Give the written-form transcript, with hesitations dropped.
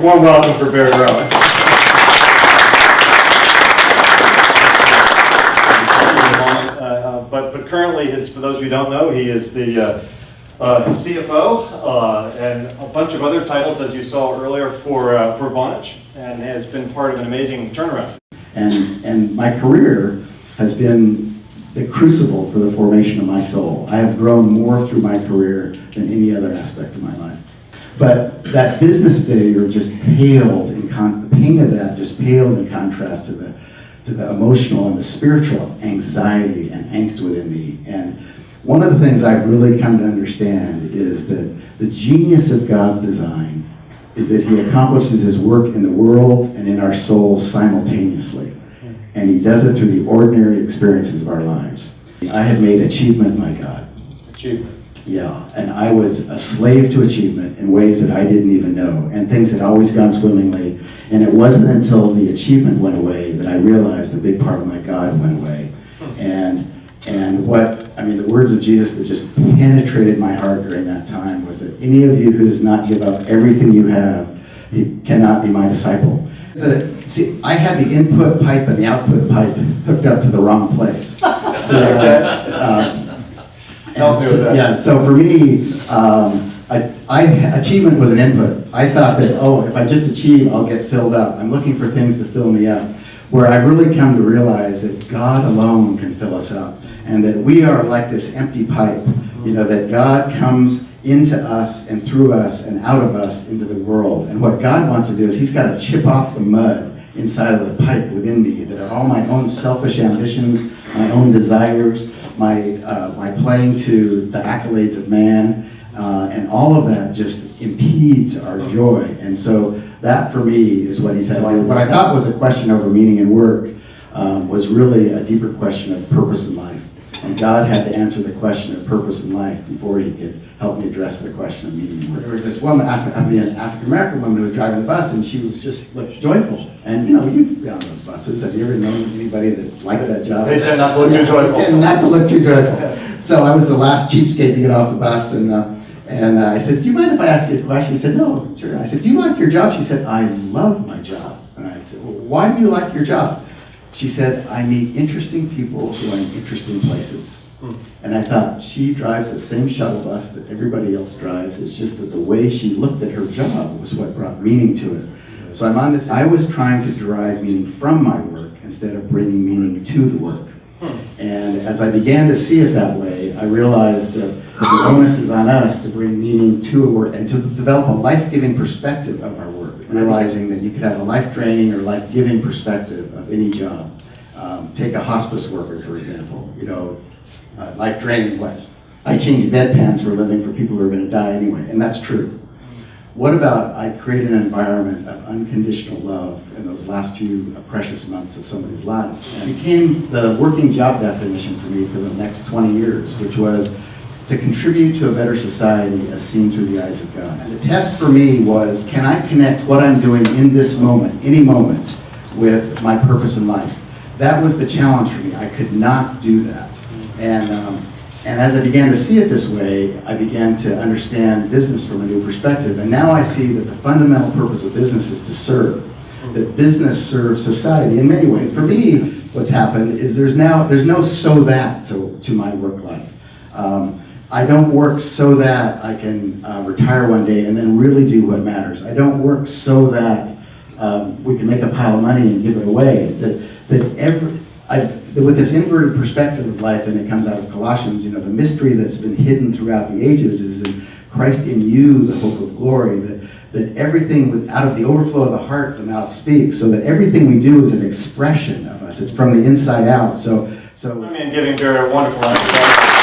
Warm welcome for Barry Rowan. But currently, for those of you who don't know, he is the CFO and a bunch of other titles, as you saw earlier, for Vontage, and has been part of an amazing turnaround. And my career has been the crucible for the formation of my soul. I have grown more through my career than any other aspect of my life. But that business failure just paled the pain of that just paled in contrast to the emotional and the spiritual anxiety and angst within me. And one of the things I've really come to understand is that the genius of God's design is that He accomplishes His work in the world and in our souls simultaneously. And He does it through the ordinary experiences of our lives. I had made achievement my God. Achievement. Yeah, and I was a slave to achievement in ways that I didn't even know, and things had always gone swimmingly. And it wasn't until the achievement went away that I realized a big part of my God went away. And the words of Jesus that just penetrated my heart during that time was that any of you who does not give up everything you have, he cannot be my disciple. See, I had the input pipe and the output pipe hooked up to the wrong place. So for me, achievement was an input. I thought that, if I just achieve, I'll get filled up. I'm looking for things to fill me up. Where I've really come to realize that God alone can fill us up, and that we are like this empty pipe, that God comes into us and through us and out of us into the world. And what God wants to do is He's got to chip off the mud inside of the pipe within me that are all my own selfish ambitions, my own desires, my playing to the accolades of man, and all of that just impedes our joy. And so that for me is what He's had. What I thought was a question over meaning and work was really a deeper question of purpose in life. And God had to answer the question of purpose in life before He could help me address the question of meaning and work. There was this woman, an African-American woman who was driving the bus, and she was just joyful. And you've been on those buses. Have you ever known anybody that liked that job? They tend not to look too joyful. They tend not to look too joyful. So I was the last cheapskate to get off the bus, and I said, "Do you mind if I ask you a question?" She said, "No, sure." I said, "Do you like your job?" She said, "I love my job." And I said, "Well, why do you like your job?" She said, "I meet interesting people who are in interesting places." And I thought, she drives the same shuttle bus that everybody else drives. It's just that the way she looked at her job was what brought meaning to it. So I'm on this, I was trying to derive meaning from my work instead of bringing meaning to the work. And as I began to see it that way, I realized that the onus is on us to bring meaning to a work and to develop a life-giving perspective of our work, realizing that you could have a life-draining or life-giving perspective of any job. Take a hospice worker, for example. Life-draining what? I change bedpans for a living for people who are going to die anyway, and that's true. What about I create an environment of unconditional love in those last few precious months of somebody's life? And it became the working job definition for me for the next 20 years, which was to contribute to a better society as seen through the eyes of God. And the test for me was, can I connect what I'm doing in this moment, any moment, with my purpose in life? That was the challenge for me. I could not do that. And as I began to see it this way, I began to understand business from a new perspective. And now I see that the fundamental purpose of business is to serve. That business serves society in many ways. For me, what's happened is there's no so that to my work life. I don't work so that I can retire one day and then really do what matters. I don't work so that we can make a pile of money and give it away. With this inverted perspective of life, and it comes out of Colossians, the mystery that's been hidden throughout the ages is in Christ in you, the hope of glory, that everything out of the overflow of the heart, the mouth speaks, so that everything we do is an expression of us. It's from the inside out. So I mean, giving Barry a wonderful answer.